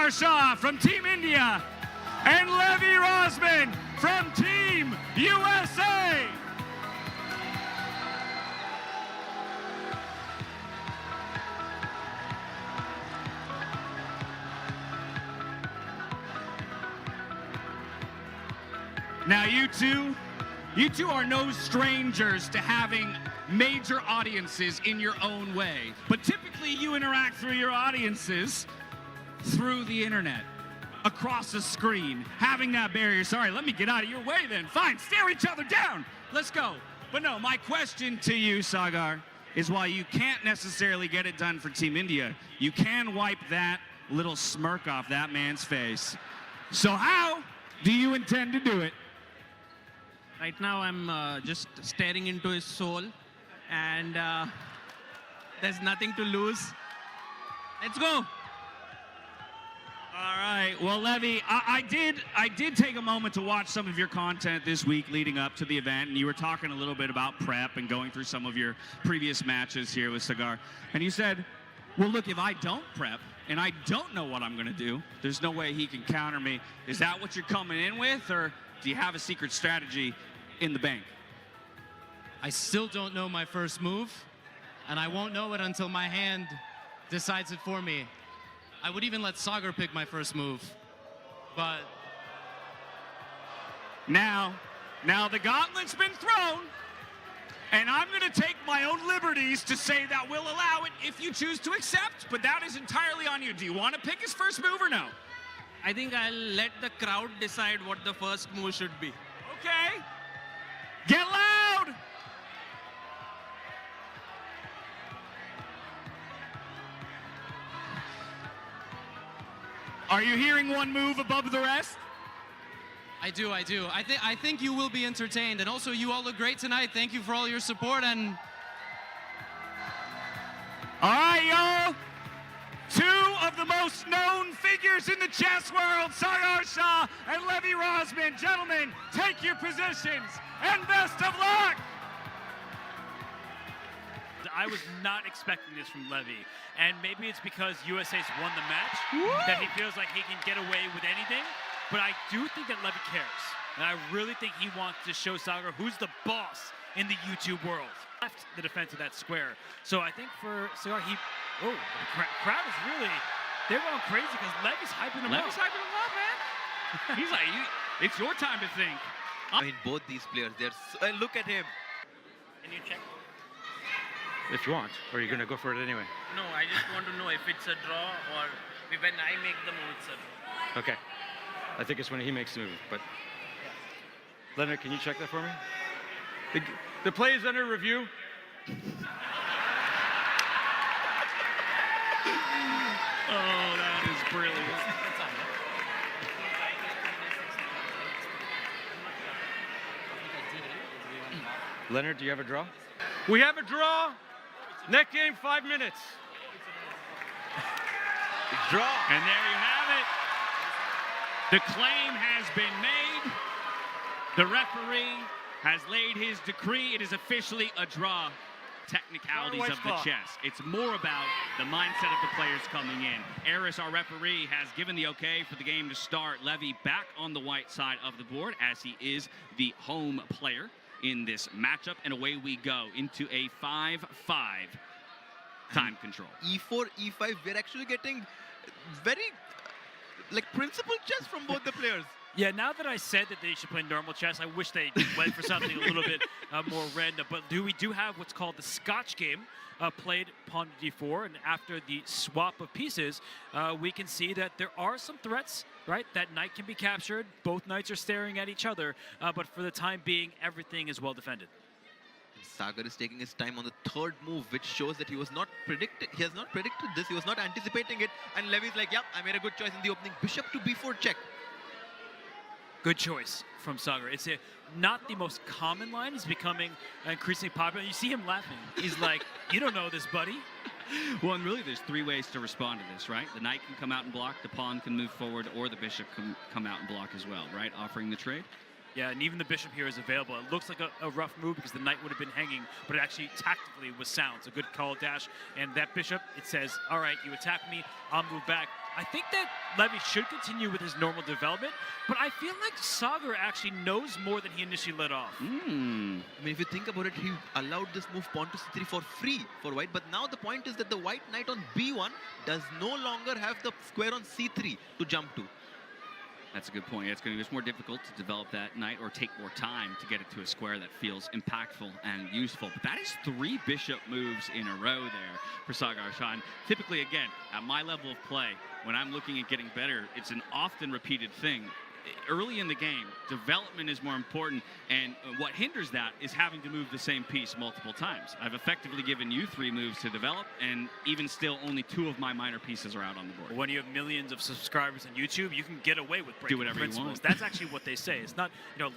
Sagar Shah from Team India and Levy Rozman from Team USA. Now you two are no strangers to having major audiences in your own way. But typically you interact through your audiences through the internet, across a screen, having that barrier. Sorry, let me get out of your way then. Fine, stare each other down. Let's go. But no, my question to you, Sagar, is while you can't necessarily get it done for Team India, you can wipe that little smirk off that man's face. So how do you intend to do it? Right now, I'm just staring into his soul, and there's nothing to lose. Let's go. All right. Well, Levy, I did take a moment to watch some of your content this week leading up to the event, and you were talking a little bit about prep and going through some of your previous matches here with Sagar. And you said, well, look, if I don't prep and I don't know what I'm going to do, there's no way he can counter me. Is that what you're coming in with, or do you have a secret strategy in the bank? I still don't know my first move, and I won't know it until my hand decides it for me. I would even let Sagar pick my first move, but... Now the gauntlet's been thrown, and I'm going to take my own liberties to say that we'll allow it if you choose to accept, but that is entirely on you. Do you want to pick his first move or no? I think I'll let the crowd decide what the first move should be. Okay. Get loud! Are you hearing one move above the rest? I do. I think you will be entertained, and also you all look great tonight. Thank you for all your support, and... All right, y'all. Two of the most known figures in the chess world, Sagar Shah and Levy Rozman. Gentlemen, take your positions, and best of luck! I was not expecting this from Levy, and maybe it's because USA's won the match that he feels like he can get away with anything, but I do think that Levy cares, and I really think he wants to show Sagar who's the boss in the YouTube world. Left the defense of that square, so I think for Sagar, the crowd is really, they're going crazy because Levy's hyping him up. Levy's hyping him up, man. He's like, it's your time to think. I mean, both these players, look at him. Can you check? If you want, or you're going to go for it anyway? No, I just want to know if it's a draw or when I make the move, it's a draw. Okay. I think it's when he makes the move, but... Leonard, can you check that for me? The play is under review. Oh, that is brilliant. Leonard, do you have a draw? We have a draw. Next game, 5 minutes. Draw. And there you have it. The claim has been made. The referee has laid his decree. It is officially a draw. Technicalities of the chess. It's more about the mindset of the players coming in. Eris, our referee, has given the okay for the game to start. Levy back on the white side of the board as he is the home player in this matchup, and away we go into a 5-5 time control. E4, E5, we're actually getting very principled chess from both the players. Yeah, now that I said that they should play normal chess, I wish they went for something a little bit more random. But we do have what's called the Scotch game played pawn to d4, and after the swap of pieces, we can see that there are some threats, right? That knight can be captured. Both knights are staring at each other, but for the time being, everything is well defended. Sagar is taking his time on the third move, which shows that he has not predicted this, he was not anticipating it, and Levy's like, yep, I made a good choice in the opening. Bishop to b4 check. Good choice from Sagar. It's not the most common line. It's becoming increasingly popular. You see him laughing. He's like, you don't know this, buddy. Well, and really there's three ways to respond to this, right? The knight can come out and block, the pawn can move forward, or the bishop can come out and block as well, right? Offering the trade. Yeah, and even the bishop here is available. It looks like a rough move because the knight would have been hanging, but it actually tactically was sound. It's a good call dash. And that bishop, it says, all right, you attack me, I'll move back. I think that Levy should continue with his normal development, but I feel like Sagar actually knows more than he initially let off. I mean, if you think about it, he allowed this move pawn to c3 for free for white, but now the point is that the white knight on b1 does no longer have the square on c3 to jump to. That's a good point. It's going to be much more difficult to develop that knight or take more time to get it to a square that feels impactful and useful. But that is 3 bishop moves in a row there for Sagar Shah. And typically, again, at my level of play, when I'm looking at getting better, it's an often repeated thing. Early in the game, development is more important, and what hinders that is having to move the same piece multiple times. I've effectively given you 3 moves to develop, and even still, only 2 of my minor pieces are out on the board. When you have millions of subscribers on YouTube, you can get away with breaking whatever you principles. want. That's actually what they say. It's not,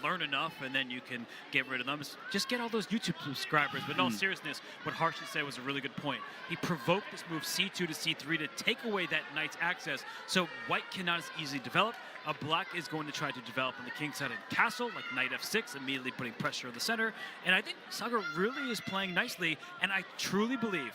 learn enough and then you can get rid of them. It's just get all those YouTube subscribers. But in all seriousness, what Harshit said was a really good point. He provoked this move c2 to c3 to take away that knight's access, so white cannot as easily develop. Black is going to try to develop on the king side and castle, like knight f6, immediately putting pressure on the center. And I think Sagar really is playing nicely, and I truly believe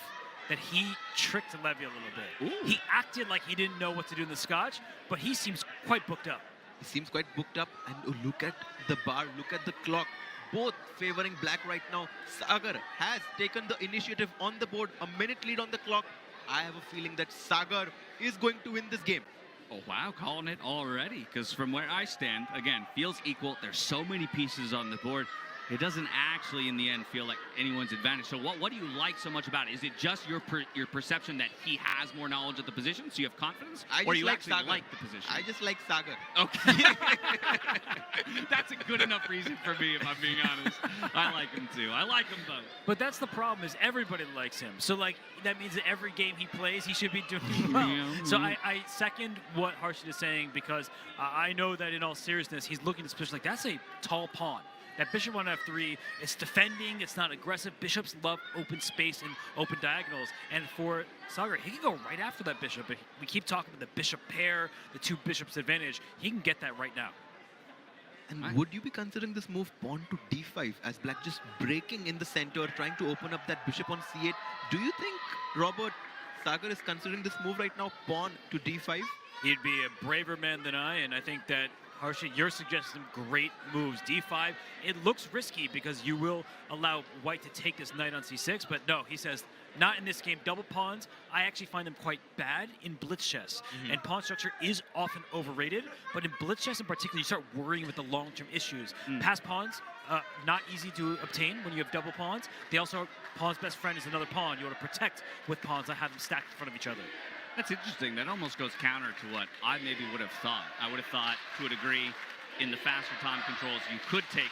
that he tricked Levy a little bit. Ooh. He acted like he didn't know what to do in the scotch, but he seems quite booked up. He seems quite booked up, and look at the bar, look at the clock. Both favoring black right now. Sagar has taken the initiative on the board, a minute lead on the clock. I have a feeling that Sagar is going to win this game. Oh, wow, calling it already. Because from where I stand, again, feels equal. There's so many pieces on the board. It doesn't actually, in the end, feel like anyone's advantage. So what do you like so much about it? Is it just your perception that he has more knowledge of the position, so you have confidence? Or you actually Sagar. like the position? I just like Sagar. Okay. That's a good enough reason for me, if I'm being honest. I like him, too. I like him both. But that's the problem, is everybody likes him. So, that means that every game he plays, he should be doing well. Yeah. So I second what Harshit is saying, because I know that in all seriousness, he's looking at this position like, that's a tall pawn. That bishop on f3, it's defending, it's not aggressive. Bishops love open space and open diagonals. And for Sagar, he can go right after that bishop. But we keep talking about the bishop pair, the 2 bishops advantage. He can get that right now. And would you be considering this move pawn to d5 as black just breaking in the center, trying to open up that bishop on c8? Do you think, Robert, Sagar is considering this move right now, pawn to d5? He'd be a braver man than I, and I think that Harshit, you're suggesting some great moves. d5, it looks risky because you will allow white to take this knight on c6, but no, he says, not in this game. Double pawns, I actually find them quite bad in blitz chess. And pawn structure is often overrated, but in blitz chess in particular, you start worrying with the long-term issues. Pass pawns, not easy to obtain when you have double pawns. They also, pawn's best friend is another pawn. You want to protect with pawns, not have them stacked in front of each other. That's interesting. That almost goes counter to what I maybe would have thought. I would have thought, to a degree, in the faster time controls, you could take,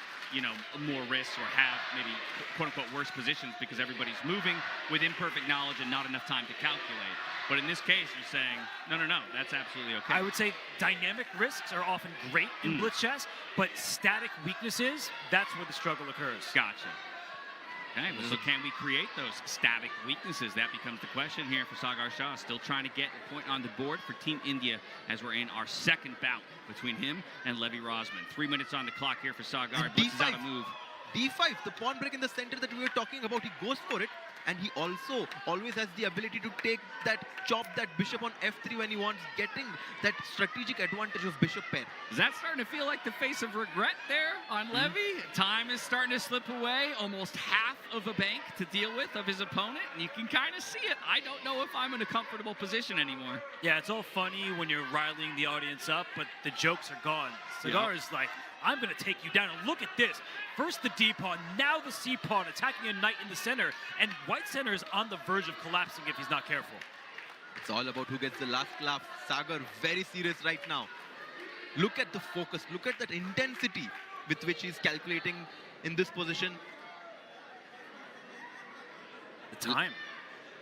more risks or have maybe quote-unquote worse positions because everybody's moving with imperfect knowledge and not enough time to calculate. But in this case, you're saying, no, that's absolutely okay. I would say dynamic risks are often great in blitz chess, but static weaknesses, that's where the struggle occurs. Gotcha. Okay, well, so can we create those static weaknesses? That becomes the question here for Sagar Shah. Still trying to get a point on the board for Team India as we're in our second bout between him and Levy Rozman. 3 minutes on the clock here for Sagar. Blitzes out a move. d5, the pawn break in the center that we were talking about, he goes for it. And he also always has the ability to chop that bishop on f3 when he wants, getting that strategic advantage of bishop pair. Is that starting to feel like the face of regret there on Levy? Time is starting to slip away. Almost half of a bank to deal with of his opponent. And you can kind of see it. I don't know if I'm in a comfortable position anymore. Yeah, it's all funny when you're riling the audience up, but the jokes are gone. Sagar is like, I'm going to take you down. And look at this. First the D pawn, now the C pawn, attacking a knight in the center. And white center is on the verge of collapsing if he's not careful. It's all about who gets the last laugh. Sagar very serious right now. Look at the focus. Look at that intensity with which he's calculating in this position. The time.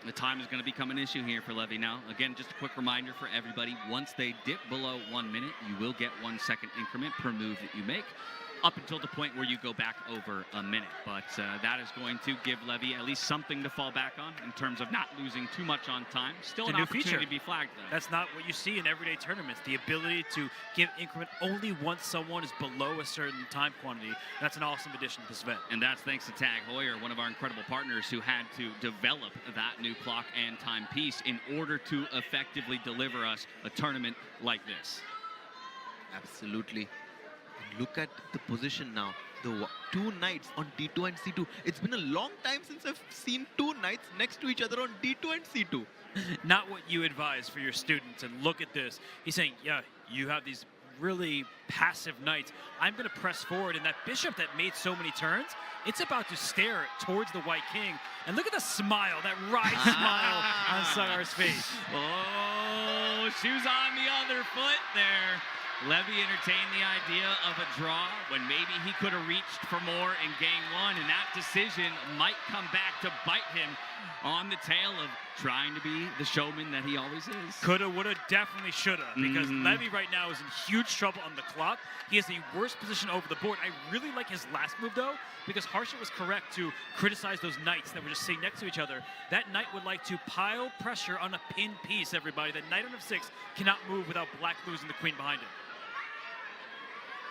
The time is going to become an issue here for Levy now. Again, just a quick reminder for everybody. Once they dip below 1 minute, you will get 1 second increment per move that you make. up until the point where you go back over a minute. But that is going to give Levy at least something to fall back on in terms of not losing too much on time. Still It's an a new opportunity feature. to be flagged, though. That's not what you see in everyday tournaments. The ability to give increment only once someone is below a certain time quantity. That's an awesome addition to this event. And that's thanks to Tag Heuer, one of our incredible partners who had to develop that new clock and timepiece in order to effectively deliver us a tournament like this. Absolutely. And look at the position now. The two knights on D2 and C2. It's been a long time since I've seen two knights next to each other on D2 and C2. Not what you advise for your students. And look at this. He's saying, yeah, you have these really passive knights. I'm going to press forward, and that bishop that made so many turns, it's about to stare towards the white king. And look at the smile, that wry smile on Sagar's face. Oh, shoes on the other foot there. Levy entertained the idea of a draw when maybe he could have reached for more in game one, and that decision might come back to bite him on the tail of trying to be the showman that he always is. Coulda, woulda, definitely shoulda, because Levy right now is in huge trouble on the clock. He has the worst position over the board. I really like his last move, though, because Harsha was correct to criticize those knights that were just sitting next to each other. That knight would like to pile pressure on a pin piece, everybody. That knight on F6 cannot move without black losing the queen behind him.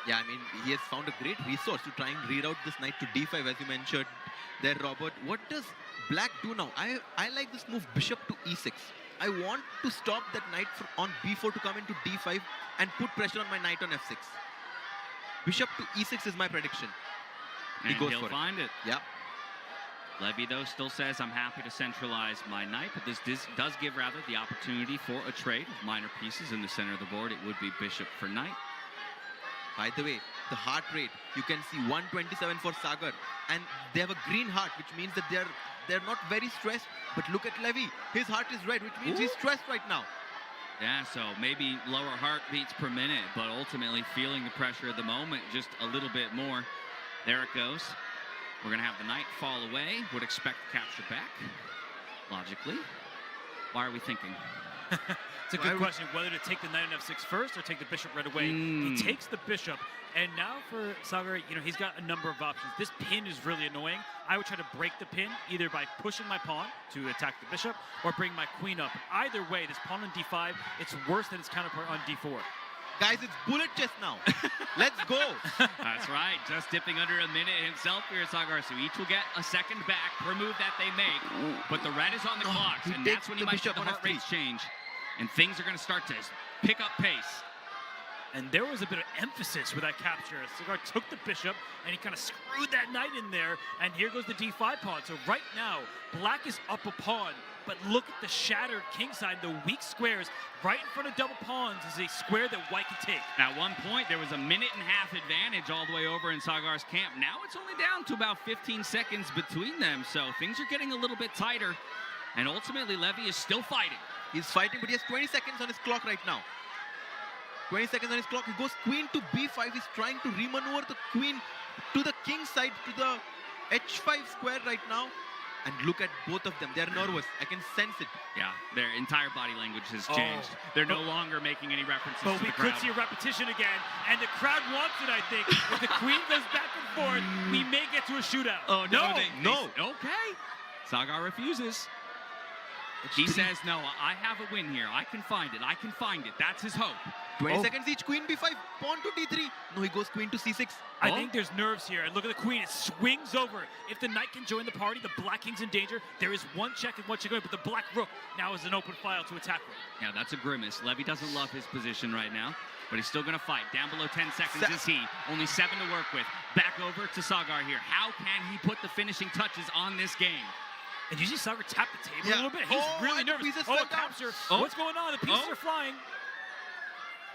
Yeah, I mean, he has found a great resource to try and reroute this knight to D5, as you mentioned there, Robert. What does black do now? I like this move, bishop to E6. I want to stop that knight on B4 to come into D5 and put pressure on my knight on F6. Bishop to E6 is my prediction. And he goes he'll for find it. Yeah. Levy, though, still says, I'm happy to centralize my knight, but this does give, rather, the opportunity for a trade of minor pieces in the center of the board. It would be bishop for knight. By the way, the heart rate, you can see 127 for Sagar, and they have a green heart, which means that they're not very stressed. But look at Levy, his heart is red, which means he's stressed right now. Yeah, so maybe lower heartbeats per minute, but ultimately feeling the pressure of the moment just a little bit more. There it goes. We're going to have the knight fall away. Would expect capture back, logically. Why are we thinking? It's a good question, whether to take the knight on F6 first or take the bishop right away. He takes the bishop, and now for Sagar, he's got a number of options. This pin is really annoying. I would try to break the pin either by pushing my pawn to attack the bishop or bring my queen up. Either way, this pawn on D5, it's worse than its counterpart on D4. Guys, it's bullet chess now. Let's go. That's right. Just dipping under a minute himself here, Sagar. So each will get a second back per move that they make. But the red is on the clock, and that's when you might see the heart rates change. And things are going to start to pick up pace. And there was a bit of emphasis with that capture. Sagar took the bishop, and he kind of screwed that knight in there. And here goes the D5 pawn. So right now, black is up a pawn. But look at the shattered kingside, the weak squares. Right in front of double pawns is a square that white can take. At one point, there was a minute-and-a-half advantage all the way over in Sagar's camp. Now it's only down to about 15 seconds between them. So things are getting a little bit tighter. And ultimately, Levy is still fighting. He's fighting, but he has 20 seconds on his clock right now. 20 seconds on his clock. He goes queen to B5. He's trying to remaneuver the queen to the king side, to the H5 square right now. And look at both of them. They're nervous. I can sense it. Yeah, their entire body language has changed. They're no longer making any references to the crowd. But we could see a repetition again, and the crowd wants it, I think. If the queen goes back and forth, we may get to a shootout. Oh, no. No. Okay. Sagar refuses. He says, no, I have a win here. I can find it. I can find it. That's his hope. 20 seconds each. Queen B5. Pawn to D3. No, he goes queen to C6. I think there's nerves here. And look at the queen. It swings over. If the knight can join the party, the black king's in danger. There is one check and one check away, but the black rook now is an open file to attack with. Yeah, that's a grimace. Levy doesn't love his position right now, but he's still going to fight. Down below 10 seconds is he. Only 7 to work with. Back over to Sagar here. How can he put the finishing touches on this game? And you see Sagar tap the table a little bit. He's really nervous. A capture. What's going on? The pieces are flying.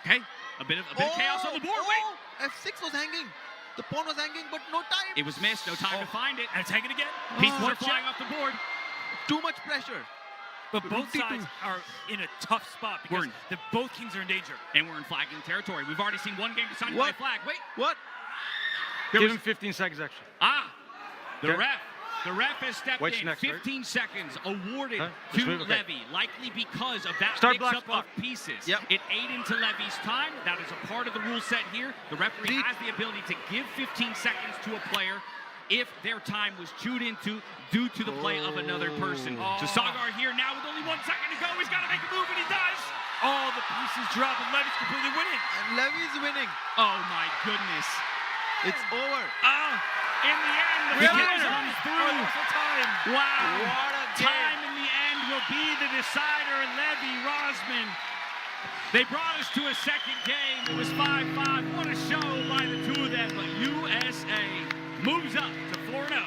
Okay, a bit of chaos on the board. Wait. F6 was hanging. The pawn was hanging, but no time. It was missed. No time to find it. And it's hanging again. Pieces are flying off the board. Too much pressure. But both sides are in a tough spot because both kings are in danger. And we're in flagging territory. We've already seen one game decided by a flag. Wait. What? Give him 15 seconds extra. The ref. The ref has stepped White's in. next, right? 15 seconds awarded Huh? to Just move? Okay. Levy, likely because of that Start mix-up black of pieces. Yep. It ate into Levy's time. That is a part of the rule set here. The referee has the ability to give 15 seconds to a player if their time was chewed into due to the play of another person. So Sagar here now with only 1 second to go. He's got to make a move, and he does. All the pieces drop, and Levy's completely winning. And Levy's winning. Oh, my goodness. It's over. In the end, the Really? finish comes through. Time. Wow. What a game. Time in the end will be the decider. Levy Rozman. They brought us to a second game. It was 5-5. What a show by the two of them. But USA moves up to 4-0.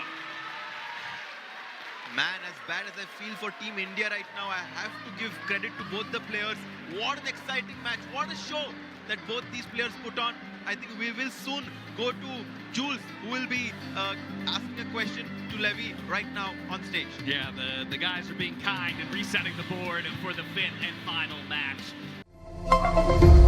Man, as bad as I feel for Team India right now, I have to give credit to both the players. What an exciting match. What a show that both these players put on. I think we will soon go to Jules, who will be asking a question to Levy right now on stage. Yeah, the guys are being kind and resetting the board for the fifth and final match.